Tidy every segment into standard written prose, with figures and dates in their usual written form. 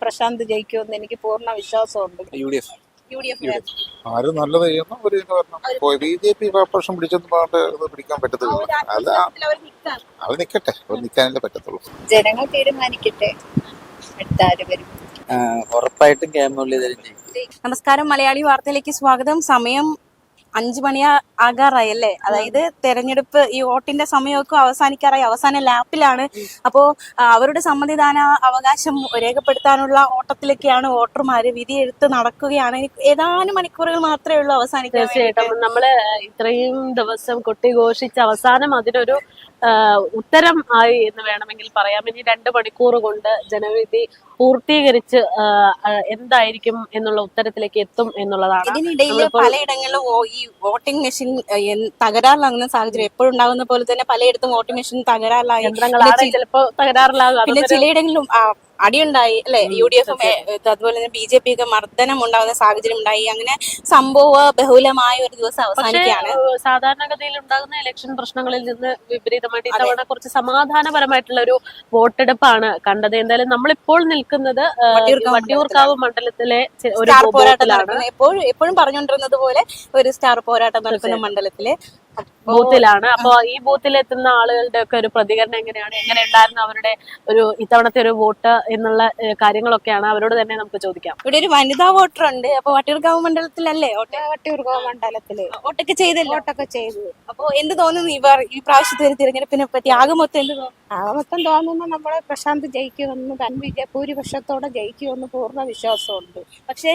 പ്രശാന്ത് ജയിക്കുമെന്ന് എനിക്ക് പൂർണ്ണ വിശ്വാസമുണ്ട്. ആരും നല്ലത് ചെയ്യുന്ന ഒരു ഇത് വരണം. BJP കോർപ്പറേഷൻ പിടിച്ചെന്ന് പറഞ്ഞിട്ട് ഇത് പിടിക്കാൻ പറ്റത്തില്ല. അല്ല, അത് നിക്കട്ടെ, അത് നിൽക്കാനല്ലേ പറ്റത്തുള്ളൂ. ജനങ്ങൾ തീരുമാനിക്കട്ടെ അടുത്താര് വരും. ഉറപ്പായിട്ടും കെ മുരളീധരൻ ജയിക്കും. നമസ്കാരം, മലയാളി വാർത്തയിലേക്ക് സ്വാഗതം. സമയം 5 മണി ആകാറായി അല്ലേ? അതായത് തെരഞ്ഞെടുപ്പ് ഈ വോട്ടിന്റെ സമയമൊക്കെ അവസാനിക്കാറായി, അവസാന ലാപ്പിലാണ്. അപ്പോ അവരുടെ സമ്മതിദാന അവകാശം രേഖപ്പെടുത്താനുള്ള ഓട്ടത്തിലൊക്കെയാണ് വോട്ടർമാര്. വിധിയെഴുത്ത് നടക്കുകയാണ്. ഏതാനും മണിക്കൂറുകൾ മാത്രമേ ഉള്ളൂ അവസാനിക്കാൻ. തീർച്ചയായിട്ടും നമ്മള് ഇത്രയും ദിവസം കൊട്ടിഘോഷിച്ച് അവസാനം അതിനൊരു ഉത്തരം ആയി എന്ന് വേണമെങ്കിൽ പറയാം. ഇനി 2 മണിക്കൂർ കൊണ്ട് ജനവിധി പൂർത്തീകരിച്ച് എന്തായിരിക്കും എന്നുള്ള ഉത്തരത്തിലേക്ക് എത്തും എന്നുള്ളതാണ്. ഇതിനിടയിൽ പലയിടങ്ങളിലും ഈ വോട്ടിംഗ് മെഷീൻ തകരാറിലാകുന്ന സാഹചര്യം എപ്പോഴും ഉണ്ടാകുന്ന പോലെ തന്നെ പലയിടത്തും വോട്ടിംഗ് മെഷീൻ തകരാറിലായി, യന്ത്രങ്ങളാണ് ചിലപ്പോ തകരാറിലാകും. പിന്നെ ചിലയിടങ്ങളിലും അടിയുണ്ടായി അല്ലെ? UDF അതുപോലെ തന്നെ BJP ഒക്കെ മർദ്ദനം ഉണ്ടാകുന്ന സാഹചര്യം ഉണ്ടായി. അങ്ങനെ സംഭവ ബഹുലമായ ഒരു ദിവസം അവസാനിക്കുകയാണ്. സാധാരണഗതിയിൽ ഉണ്ടാകുന്ന ഇലക്ഷൻ പ്രശ്നങ്ങളിൽ നിന്ന് വിപരീതമായിട്ട് ഇത്തവണ കുറച്ച് സമാധാനപരമായിട്ടുള്ള ഒരു വോട്ടെടുപ്പാണ് കണ്ടത്. എന്തായാലും നമ്മളിപ്പോൾ നിൽക്കുന്നത് വട്ടിയൂർക്കാവ് മണ്ഡലത്തിലെ ഒരു പോരാട്ടത്തിലാണ്. എപ്പോഴും പറഞ്ഞുകൊണ്ടിരുന്നത് പോലെ ഒരു സ്റ്റാർ പോരാട്ടം നടക്കുന്ന മണ്ഡലത്തിലെ ബൂത്തിലാണ്. അപ്പൊ ഈ ബൂത്തിൽ എത്തുന്ന ആളുകളുടെ ഒക്കെ ഒരു പ്രതികരണം എങ്ങനെയാണ്, എങ്ങനെ ഉണ്ടായിരുന്നു അവരുടെ ഒരു ഇത്തവണത്തെ ഒരു വോട്ട് എന്നുള്ള കാര്യങ്ങളൊക്കെയാണ് അവരോട് തന്നെ നമുക്ക് ചോദിക്കാം. ഇവിടെ ഒരു വനിതാ വോട്ടർ ഉണ്ട്. അപ്പൊ വട്ടിയൂർക്കാവ് മണ്ഡലത്തിലല്ലേ? വട്ടിയൂർക്കാവ് മണ്ഡലത്തില് വോട്ടൊക്കെ ചെയ്തല്ലോ? വോട്ടൊക്കെ ചെയ്തു. അപ്പൊ എന്ത് തോന്നുന്നു ഈ പ്രാവശ്യത്തെ ഒരു തിരഞ്ഞെടുപ്പിനെ പറ്റി? ആകെ മൊത്തം എന്ത് തോന്നുന്നു? ആകെ മൊത്തം തോന്നുന്നു നമ്മളെ പ്രശാന്ത് ജയിക്കുമെന്ന്, ഭൂരിപക്ഷത്തോടെ ജയിക്കുമെന്ന് പൂർണ്ണ വിശ്വാസമുണ്ട്. പക്ഷേ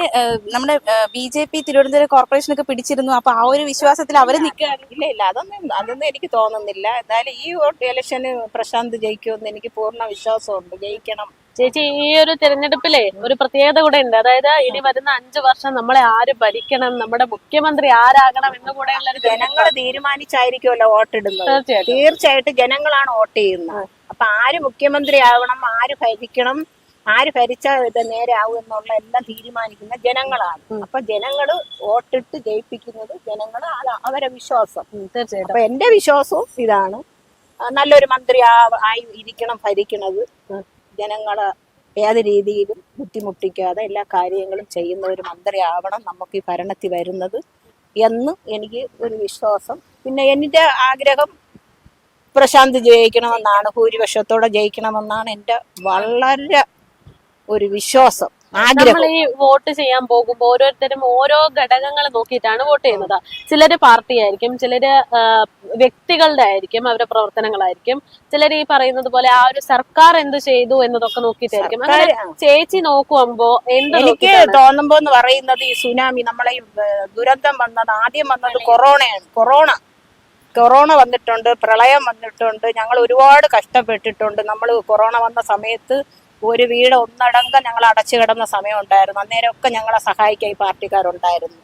നമ്മുടെ BJP തിരുവനന്തപുരം കോർപ്പറേഷനൊക്കെ പിടിച്ചിരുന്നു. അപ്പൊ ആ ഒരു വിശ്വാസത്തിൽ അവര് നിൽക്കുകയാണ്. ഇല്ല, അതൊന്നും എനിക്ക് തോന്നുന്നില്ല. എന്തായാലും ഈ ഇലക്ഷന് പ്രശാന്ത് ജയിക്കുമെന്ന് എനിക്ക് പൂർണ്ണ വിശ്വാസമുണ്ട്. ജയിക്കണം. ചേച്ചി, ഈ ഒരു തെരഞ്ഞെടുപ്പിലെ ഒരു പ്രത്യേകത കൂടെ ഉണ്ട്. അതായത് ഇനി വരുന്ന 5 വർഷം നമ്മളെ ആര് ഭരിക്കണം, നമ്മുടെ മുഖ്യമന്ത്രി ആരാകണം എന്ന് കൂടെയുള്ള ജനങ്ങൾ തീരുമാനിച്ചായിരിക്കുമല്ലോ വോട്ടിടുന്നത്. തീർച്ചയായിട്ടും ജനങ്ങളാണ് വോട്ട് ചെയ്യുന്നത്. അപ്പൊ ആര് മുഖ്യമന്ത്രി ആവണം, ആര് ഭരിക്കണം, ആര് ഭരിച്ചാൽ ഇത് നേരെ ആവും എന്നുള്ള എല്ലാം തീരുമാനിക്കുന്ന ജനങ്ങളാണ്. അപ്പൊ ജനങ്ങള് വോട്ടിട്ട് ജയിപ്പിക്കുന്നത് ജനങ്ങള്, അവരെ വിശ്വാസം. തീർച്ചയായിട്ടും. അപ്പൊ എന്റെ വിശ്വാസവും ഇതാണ്, നല്ലൊരു മന്ത്രി ആയി ഇരിക്കണം ഭരിക്കണത്. ജനങ്ങളെ ഏത് രീതിയിലും ബുദ്ധിമുട്ടിക്കാതെ എല്ലാ കാര്യങ്ങളും ചെയ്യുന്ന ഒരു മന്ത്രി ആവണം നമുക്ക് ഈ ഭരണത്തിൽ വരുന്നത് എന്ന് എനിക്ക് ഒരു വിശ്വാസം. പിന്നെ എന്റെ ആഗ്രഹം പ്രശാന്ത് ജയിക്കണമെന്നാണ്, ഭൂരിപക്ഷത്തോടെ ജയിക്കണമെന്നാണ് എന്റെ വളരെ ഒരു വിശ്വാസം, ആഗ്രഹം. നമ്മൾ ഈ വോട്ട് ചെയ്യാൻ പോകുമ്പോൾ ഓരോരുത്തരും ഓരോ ഘടകങ്ങൾ നോക്കിയിട്ടാണ് വോട്ട് ചെയ്യുന്നത്. ചിലര് പാർട്ടി ആയിരിക്കും, ചിലര് വ്യക്തികളുടെ ആയിരിക്കും, അവരുടെ പ്രവർത്തനങ്ങളായിരിക്കും, ചിലർ ഈ പറയുന്നത് പോലെ ആ ഒരു സർക്കാർ എന്ത് ചെയ്തു എന്നതൊക്കെ നോക്കിയിട്ടായിരിക്കും. അങ്ങനെ ചേച്ചി നോക്കുമ്പോ എനിക്ക് തോന്നുമ്പോ എന്ന് പറയുന്നത് ഈ സുനാമി, നമ്മളെ ഈ ദുരന്തം വന്നത്, ആദ്യം വന്നത് കൊറോണയാണ്. കൊറോണ വന്നിട്ടുണ്ട്, പ്രളയം വന്നിട്ടുണ്ട്, ഞങ്ങൾ ഒരുപാട് കഷ്ടപ്പെട്ടിട്ടുണ്ട്. നമ്മൾ കൊറോണ വന്ന സമയത്ത് ഒരു വീട് ഒന്നടങ്കം ഞങ്ങൾ അടച്ചു കിടന്ന സമയം ഉണ്ടായിരുന്നു. അന്നേരമൊക്കെ ഞങ്ങളെ സഹായിക്കാൻ ഈ പാർട്ടിക്കാരുണ്ടായിരുന്നു,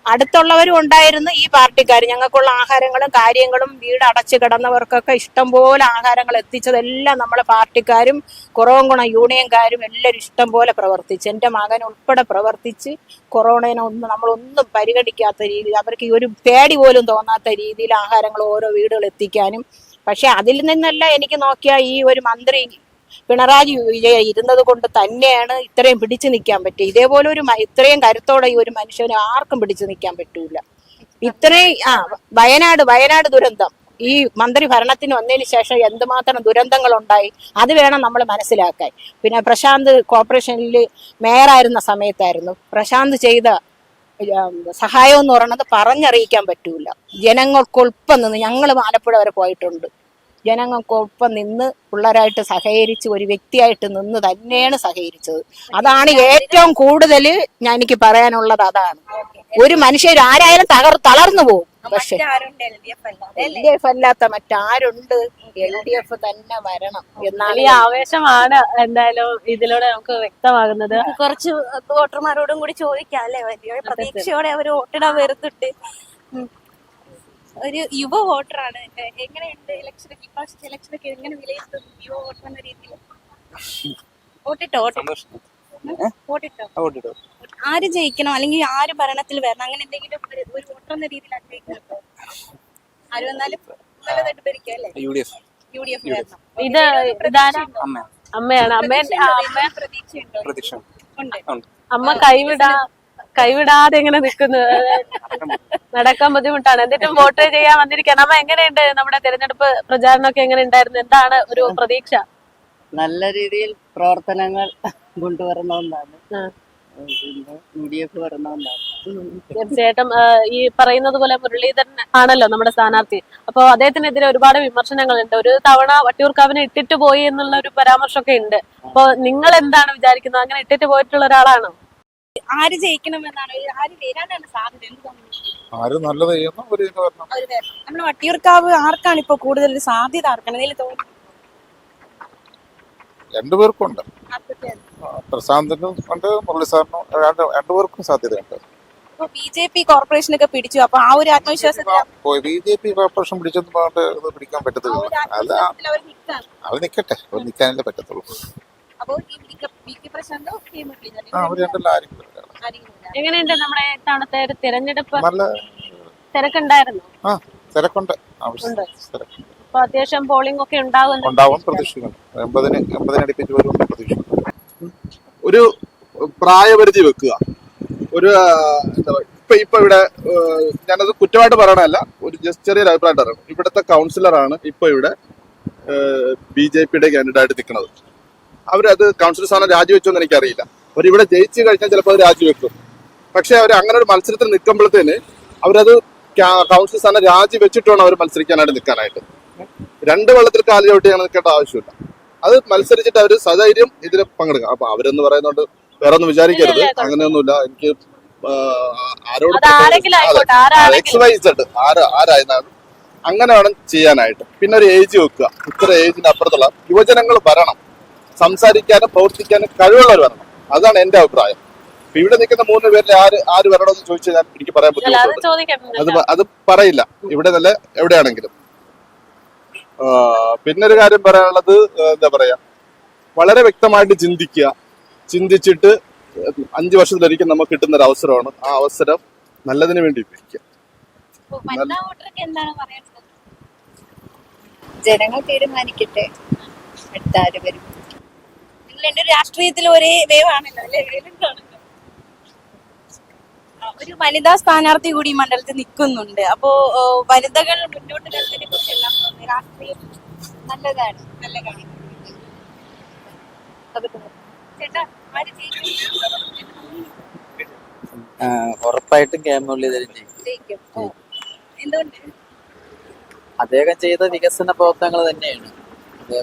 അടുത്തുള്ളവരും ഉണ്ടായിരുന്നു. ഈ പാർട്ടിക്കാർ ഞങ്ങൾക്കുള്ള ആഹാരങ്ങളും കാര്യങ്ങളും, വീട് അടച്ചു കിടന്നവർക്കൊക്കെ ഇഷ്ടംപോലെ ആഹാരങ്ങൾ എത്തിച്ചതെല്ലാം നമ്മളെ പാർട്ടിക്കാരും കുറവൻകുണം യൂണിയൻകാരും എല്ലാവരും ഇഷ്ടം പോലെ പ്രവർത്തിച്ച്, എൻ്റെ മകൻ ഉൾപ്പെടെ പ്രവർത്തിച്ച് കൊറോണയെ നമ്മളൊന്നും പരിഗണിക്കാത്ത രീതിയിൽ, അവർക്ക് ഈ ഒരു പേടി പോലും തോന്നാത്ത രീതിയിൽ ആഹാരങ്ങൾ ഓരോ വീടുകൾ എത്തിക്കാനും. പക്ഷെ അതിൽ നിന്നെല്ലാം എനിക്ക് നോക്കിയാൽ ഈ ഒരു മന്ത്രി പിണറായി വിജയൻ ഇരുന്നത് കൊണ്ട് തന്നെയാണ് ഇത്രയും പിടിച്ചു നിൽക്കാൻ പറ്റും. ഇതേപോലെ ഇത്രയും കരുത്തോടെ ഈ ഒരു മനുഷ്യന് ആർക്കും പിടിച്ചു നിൽക്കാൻ പറ്റൂല. ഇത്രയും വയനാട് ദുരന്തം ഈ മന്ത്രി ഭരണത്തിന് വന്നതിന് ശേഷം എന്തുമാത്രം ദുരന്തങ്ങൾ ഉണ്ടായി, അത് വേണം നമ്മൾ മനസ്സിലാക്കാൻ. പിന്നെ പ്രശാന്ത് കോർപ്പറേഷനിൽ മേയറായിരുന്ന സമയത്തായിരുന്നു പ്രശാന്ത് ചെയ്ത സഹായം എന്ന് പറയുന്നത് പറഞ്ഞറിയിക്കാൻ പറ്റൂല. ജനങ്ങൾക്കൊപ്പം നിന്ന് ഞങ്ങൾ ആലപ്പുഴ വരെ പോയിട്ടുണ്ട്. ജനങ്ങൾക്കൊപ്പം നിന്ന് പിള്ളേരായിട്ട് സഹകരിച്ച് ഒരു വ്യക്തിയായിട്ട് നിന്ന് തന്നെയാണ് സഹകരിച്ചത്. അതാണ് ഏറ്റവും കൂടുതൽ എനിക്ക് പറയാനുള്ളത്. അതാണ് ഒരു മനുഷ്യർ ആരായാലും തളർന്നു പോകും. പക്ഷെ LDF അല്ലാത്ത മറ്റാരുണ്ട്? LDF തന്നെ വരണം എന്നാണ് ഈ ആവേശമാണ് എന്തായാലും ഇതിലൂടെ നമുക്ക് വ്യക്തമാകുന്നത്. കുറച്ച് വോട്ടർമാരോടും കൂടി ചോദിക്കാം അല്ലെ? വലിയ പ്രതീക്ഷയോടെ അവർ വോട്ടിടാൻ വരുത്തിട്ട് ഒരു യുവ വോട്ടറാണ്. എങ്ങനെയുണ്ട് ഇലക്ഷനൊക്കെ എങ്ങനെ വിലയിരുത്തുന്നു യുവ വോട്ടർ എന്ന രീതിയിൽ? വോട്ടിട്ടോ? ആര് ജയിക്കണം അല്ലെങ്കിൽ ആര് ഭരണത്തിൽ വരണം, അങ്ങനെ എന്തെങ്കിലും ഒരു വോട്ടർ എന്ന രീതിയിൽ ആഗ്രഹിക്കുന്നുണ്ടോ? ആര് വന്നാലും നല്ലതായിട്ട് ഭരിക്കാം അല്ലേ? UDF വരണം. ഇതാണ് അമ്മയാണ് അമ്മ പ്രതീക്ഷയുണ്ടോ? പ്രതീക്ഷ ഉണ്ട്. അമ്മ കൈവിടാതെ ഇങ്ങനെ നിൽക്കുന്നു. നടക്കാൻ ബുദ്ധിമുട്ടാണ്, എന്നിട്ടും വോട്ട് ചെയ്യാൻ വന്നിരിക്കുകയാണ്. അമ്മ എങ്ങനെയുണ്ട് നമ്മുടെ തെരഞ്ഞെടുപ്പ് പ്രചാരണമൊക്കെ എങ്ങനെ ഉണ്ടായിരുന്നു? എന്താണ് ഒരു പ്രതീക്ഷ? നല്ല രീതിയിൽ പ്രവർത്തനങ്ങൾ കൊണ്ടുവരണമെന്നാണ്. ആ. പിന്നെ UDF വരണമെന്നാണ്. തീർച്ചയായിട്ടും ഈ പറയുന്നത് പോലെ മുരളീധരൻ ആണല്ലോ നമ്മുടെ സ്ഥാനാർത്ഥി. അപ്പൊ അദ്ദേഹത്തിനെതിരെ ഒരുപാട് വിമർശനങ്ങളുണ്ട്. ഒരു തവണ വട്ടിയൂർക്കാവിനെ ഇട്ടിട്ട് പോയി എന്നുള്ള ഒരു പരാമർശമൊക്കെ ഉണ്ട്. അപ്പൊ നിങ്ങൾ എന്താണ് വിചാരിക്കുന്നത്? അങ്ങനെ ഇട്ടിട്ട് പോയിട്ടുള്ള ഒരാളാണോ? ആര് ജയിക്കണമെന്നാണ്, ആര് വരാനാണ് സാധ്യത? എന്ത് തോന്നുന്നു? ആരും നല്ലത് ചെയ്യുന്നു ഒരു ഇത് വരണം. നമ്മുടെ വട്ടിയൂർക്കാവ് ആർക്കാണ് ഇപ്പൊ കൂടുതൽ ഒരു സാധ്യത? ആർക്കാണ് എന്തെങ്കിലും തോന്നുന്നു? രണ്ടുപേർക്കും ഉണ്ട്. പ്രശാന്തിനും ഉണ്ട്, മുരളി സാറിനും രണ്ടുപേർക്കും സാധ്യതയുണ്ട്. BJP കോർപ്പറേഷനൊക്കെ പിടിച്ചു. അപ്പൊ ആ ഒരു ആത്മവിശ്വാസത്തിൽ BJP കോർപ്പറേഷൻ പിടിച്ചെന്ന് പറഞ്ഞിട്ട് ഇത് പിടിക്കാൻ പറ്റത്തില്ല. അല്ല അവർ നിക്കട്ടെ, അവർ നിൽക്കാനല്ലേ പറ്റത്തുള്ളൂ. അവർ രണ്ടെല്ലാം ആരെങ്കിലും എങ്ങനെയുണ്ട് നമ്മുടെ തവണത്തെ ഒരു തിരഞ്ഞെടുപ്പ്? നല്ല തിരക്കുണ്ടായിരുന്നു. തിരക്കുണ്ട്. അപ്പൊ അത്യാവശ്യം പോളിംഗ് ഒക്കെ ഉണ്ടാവും പ്രതീക്ഷിക്കുന്നു. 80 അടുപ്പിച്ച് വരുമെന്ന് പ്രതീക്ഷിക്കുന്നു. ഒരു പ്രായപരിധി വെക്കുക. ഒരു എന്താ പറയുക, ഇപ്പൊ ഇവിടെ ഞാനത് കുറ്റമായിട്ട് പറയണല്ല, ഒരു ജസ്റ്റ് ചെറിയൊരു അഭിപ്രായം പറയണം. ഇവിടുത്തെ കൗൺസിലറാണ് ഇപ്പൊ ഇവിടെ BJPയുടെ കാൻഡിഡേറ്റ് നിൽക്കുന്നത്. അവരത് കൗൺസിലർ സ്ഥാനം രാജിവെച്ചോന്ന് എനിക്കറിയില്ല. അവരിവിടെ ജയിച്ചു കഴിഞ്ഞാൽ ചിലപ്പോൾ അത് രാജിവെക്കും. പക്ഷെ അവർ അങ്ങനെ ഒരു മത്സരത്തിൽ നിൽക്കുമ്പോഴത്തേന് അവരത് കൗൺസിലർ സ്ഥാനം രാജിവെച്ചിട്ട് വേണം അവർ മത്സരിക്കാനായിട്ട് നിൽക്കാനായിട്ട്. രണ്ട് വെള്ളത്തിൽ കാല് ചവിട്ടി അങ്ങനെ നിൽക്കേണ്ട ആവശ്യമില്ല. അത് മത്സരിച്ചിട്ട് അവർ സധൈര്യം ഇതിൽ പങ്കെടുക്കാം. അപ്പൊ അവരെന്ന് പറയുന്നോണ്ട് വേറെ ഒന്നും വിചാരിക്കരുത്, അങ്ങനെയൊന്നുമില്ല. എനിക്ക് ആരോട് XYZ ആരായിരുന്നാലും അങ്ങനെ വേണം ചെയ്യാനായിട്ട്. പിന്നെ ഒരു ഏജ് വെക്കുക. ഇത്ര ഏജിന് അപ്പുറത്തുള്ള യുവജനങ്ങൾ വരണം, സംസാരിക്കാനും പ്രവർത്തിക്കാനും കഴിവുള്ളവർ വരണം. അതാണ് എന്റെ അഭിപ്രായം. ഇപ്പൊ ഇവിടെ നിൽക്കുന്ന 3 പേരിൽ ആര് വരണമെന്ന് ചോദിച്ചാൽ എനിക്ക് പറയാൻ ബുദ്ധിമുട്ടുണ്ട്. അത് പറയില്ല ഇവിടെ നല്ല എവിടെയാണെങ്കിലും. പിന്നെ ഒരു കാര്യം പറയാനുള്ളത്, എന്താ പറയാ, വളരെ വ്യക്തമായിട്ട് ചിന്തിച്ചിട്ട് 5 വർഷത്തിലൊരിക്കൽ നമുക്ക് കിട്ടുന്ന ഒരു അവസരമാണ്. ആ അവസരം നല്ലതിന് വേണ്ടി ഉപയോഗിക്കുക. ജനങ്ങൾ തീരുമാനിക്കട്ടെ അടുത്ത ആര് വരും. രാഷ്ട്രീയത്തിൽ ഒരേ വേവാണല്ലോ അല്ലെ? ഒരു വനിതാ സ്ഥാനാർത്ഥി കൂടി ഈ മണ്ഡലത്തിൽ നിൽക്കുന്നുണ്ട്. അപ്പോ വനിതകൾ മുന്നോട്ട് വരുന്നതിനെ കുറിച്ചെല്ലാം രാഷ്ട്രീയം നല്ലതാണ്. നല്ല കാര്യം. ചേട്ടാ, ആര് ജയിക്കും? ഉറപ്പായിട്ടും കെ മുരളീധരൻ ജയിക്കും. എന്തുകൊണ്ട്? അദ്ദേഹം ചെയ്ത വികസന പ്രവർത്തനങ്ങൾ തന്നെയാണ്.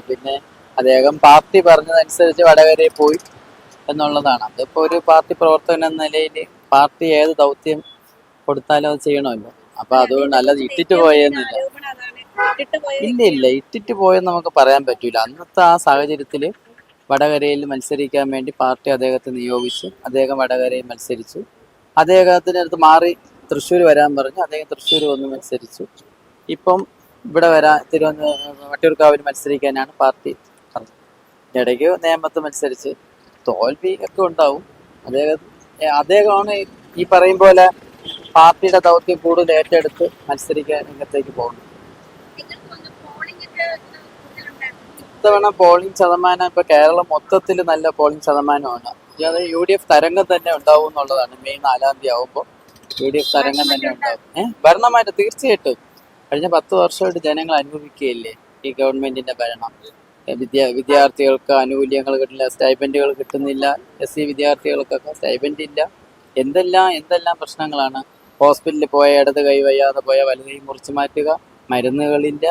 പിന്നെ അദ്ദേഹം പാർട്ടി പറഞ്ഞതനുസരിച്ച് വടകരയിൽ പോയി എന്നുള്ളതാണ്. അതിപ്പോ ഒരു പാർട്ടി പ്രവർത്തകൻ എന്ന നിലയിൽ പാർട്ടി ഏത് ദൗത്യം കൊടുത്താലും അത് ചെയ്യണമല്ലോ. അപ്പൊ അതുകൊണ്ട് അല്ലാതെ ഇട്ടിട്ട് പോയെന്നില്ല. ഇല്ല, ഇട്ടിട്ട് പോയെന്ന് നമുക്ക് പറയാൻ പറ്റൂല. അന്നത്തെ ആ സാഹചര്യത്തില് വടകരയിൽ മത്സരിക്കാൻ വേണ്ടി പാർട്ടി അദ്ദേഹത്തെ നിയോഗിച്ചു. അദ്ദേഹം വടകരയിൽ മത്സരിച്ചു. അദ്ദേഹത്തിനടുത്ത് മാറി തൃശ്ശൂർ വരാൻ പറഞ്ഞു. അദ്ദേഹം തൃശ്ശൂർ വന്ന് മത്സരിച്ചു. ഇപ്പം ഇവിടെ വട്ടിയൂർക്കാവിൽ മത്സരിക്കാനാണ് പാർട്ടി പറഞ്ഞത്. ഇടയ്ക്ക് നേമത്ത് മത്സരിച്ച് തോൽവി ഒക്കെ ഉണ്ടാവും. അദ്ദേഹമാണ് ഈ പറയും പോലെ പാർട്ടിയുടെ ദൗത്യം കൂടുതൽ ഏറ്റെടുത്ത് മത്സരിക്കാൻ രംഗത്തേക്ക് പോകുന്നത്. ഇത്തവണ പോളിംഗ് ശതമാനം ഇപ്പൊ കേരളം മൊത്തത്തിൽ നല്ല പോളിംഗ് ശതമാനമാണ്. അത് UDF തരംഗം തന്നെ ഉണ്ടാവും എന്നുള്ളതാണ്. മെയ് 4-ാം തീയതി ആവുമ്പോൾ UDF തരംഗം തന്നെ ഉണ്ടാവും. ഭരണമായിട്ട് തീർച്ചയായിട്ടും കഴിഞ്ഞ 10 വർഷമായിട്ട് ജനങ്ങൾ അനുഭവിക്കുകയില്ലേ ഈ ഗവൺമെന്റിന്റെ ഭരണം. വിദ്യാർത്ഥികൾക്ക് ആനുകൂല്യങ്ങൾ കിട്ടില്ല, സ്റ്റൈപ്പൻഡുകൾ കിട്ടുന്നില്ല, SC വിദ്യാർത്ഥികൾക്കൊക്കെ സ്റ്റൈപ്പൻഡ് ഇല്ല. എന്തെല്ലാം പ്രശ്നങ്ങളാണ്. ഹോസ്പിറ്റലിൽ പോയ ഇടത് കൈ വയ്യാതെ പോയ വലത് കൈ മുറിച്ചു മാറ്റുക, മരുന്നുകളില്ല,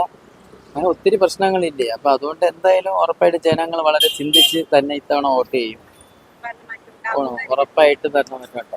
അങ്ങനെ ഒത്തിരി പ്രശ്നങ്ങളില്ലേ. അപ്പൊ അതുകൊണ്ട് എന്തായാലും ഉറപ്പായിട്ട് ജനങ്ങൾ വളരെ ചിന്തിച്ച് തന്നെ ഇത്തവണ വോട്ട് ചെയ്യും. ഉറപ്പായിട്ടും ഭരണം മാറ്റം.